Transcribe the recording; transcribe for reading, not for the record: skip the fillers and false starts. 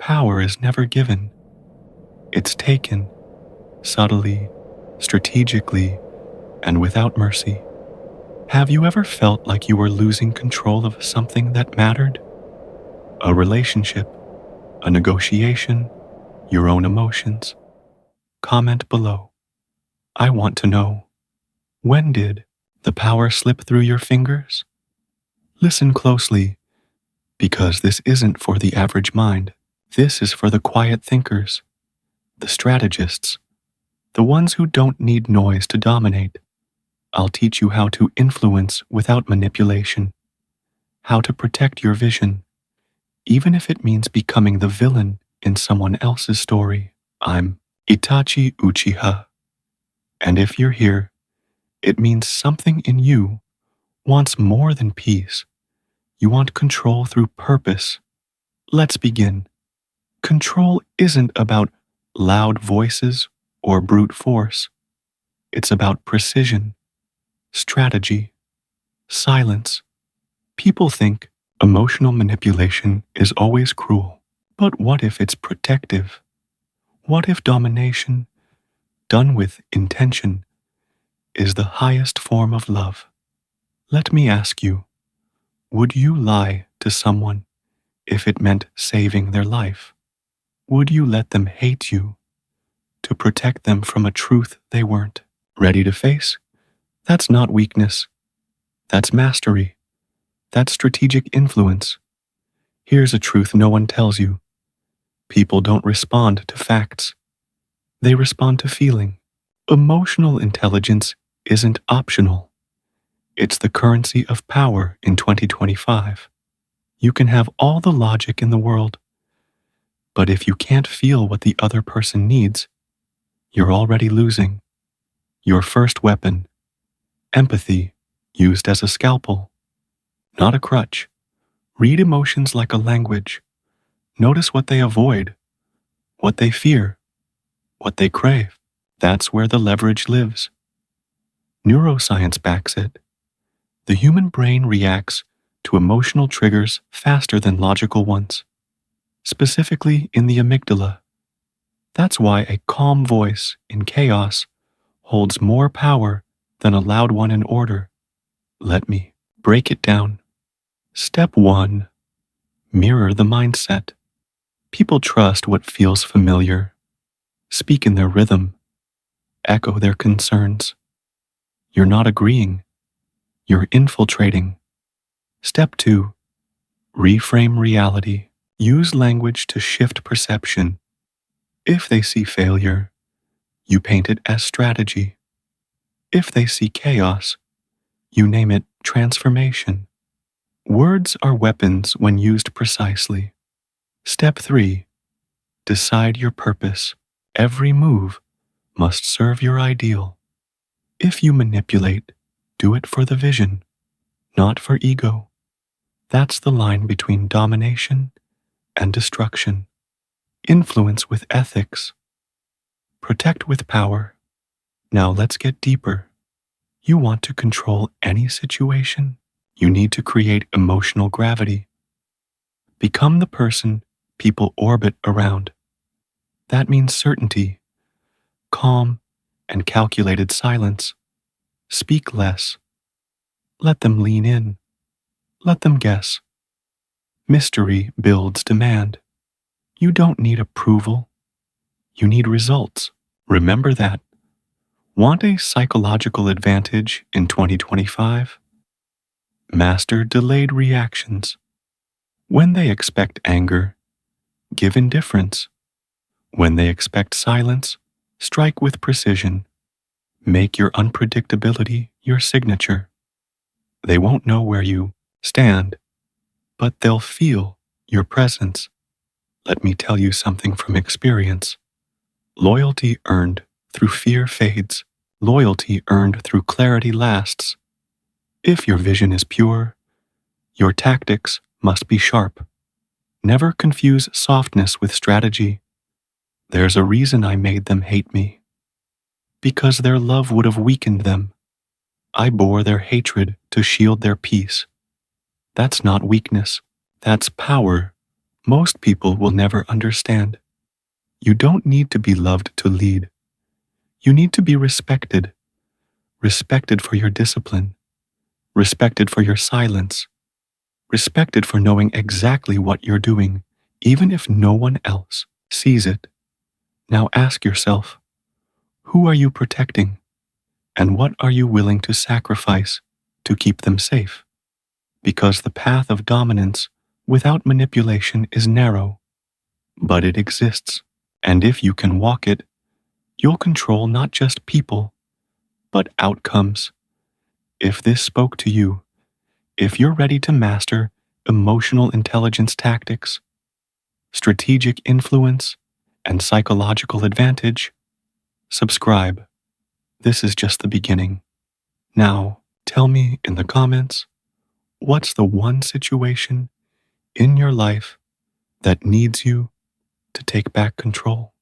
Power is never given. It's taken, subtly, strategically, and without mercy. Have you ever felt like you were losing control of something that mattered? A relationship, a negotiation, your own emotions? Comment below. I want to know. When did the power slip through your fingers? Listen closely, because this isn't for the average mind. This is for the quiet thinkers, the strategists, the ones who don't need noise to dominate. I'll teach you how to influence without manipulation, how to protect your vision, even if it means becoming the villain in someone else's story. I'm Itachi Uchiha, and if you're here, it means something in you wants more than peace. You want control through purpose. Let's begin. Control isn't about loud voices or brute force. It's about precision, strategy, silence. People think emotional manipulation is always cruel. But what if it's protective? What if domination, done with intention, is the highest form of love? Let me ask you, would you lie to someone if it meant saving their life? Would you let them hate you to protect them from a truth they weren't ready to face? That's not weakness. That's mastery. That's strategic influence. Here's a truth no one tells you. People don't respond to facts. They respond to feeling. Emotional intelligence isn't optional. It's the currency of power in 2025. You can have all the logic in the world, but if you can't feel what the other person needs, you're already losing. Your first weapon, empathy, used as a scalpel, not a crutch. Read emotions like a language. Notice what they avoid, what they fear, what they crave. That's where the leverage lives. Neuroscience backs it. The human brain reacts to emotional triggers faster than logical ones, specifically in the amygdala. That's why a calm voice in chaos holds more power than a loud one in order. Let me break it down. Step 1. Mirror the mindset. People trust what feels familiar. Speak in their rhythm. Echo their concerns. You're not agreeing. You're infiltrating. Step 2. Reframe reality. Use language to shift perception. If they see failure, you paint it as strategy. If they see chaos, you name it transformation. Words are weapons when used precisely. Step 3. Decide your purpose. Every move must serve your ideal. If you manipulate, do it for the vision, not for ego. That's the line between domination and destruction. Influence with ethics. Protect with power. Now let's get deeper. You want to control any situation? You need to create emotional gravity. Become the person people orbit around. That means certainty, calm, and calculated silence. Speak less. Let them lean in. Let them guess. Mystery builds demand. You don't need approval. You need results. Remember that. Want a psychological advantage in 2025? Master delayed reactions. When they expect anger, give indifference. When they expect silence, strike with precision. Make your unpredictability your signature. They won't know where you stand, but they'll feel your presence. Let me tell you something from experience. Loyalty earned through fear fades. Loyalty earned through clarity lasts. If your vision is pure, your tactics must be sharp. Never confuse softness with strategy. There's a reason I made them hate me. Because their love would have weakened them. I bore their hatred to shield their peace. That's not weakness. That's power Most people will never understand. You don't need to be loved to lead. You need to be respected, respected for your discipline, respected for your silence, respected for knowing exactly what you're doing, even if no one else sees it. Now ask yourself, who are you protecting? And what are you willing to sacrifice to keep them safe? Because the path of dominance without manipulation is narrow, but it exists. And if you can walk it, you'll control not just people, but outcomes. If this spoke to you, if you're ready to master emotional intelligence tactics, strategic influence, and psychological advantage, subscribe. This is just the beginning. Now, tell me in the comments, what's the one situation in your life that needs you to take back control?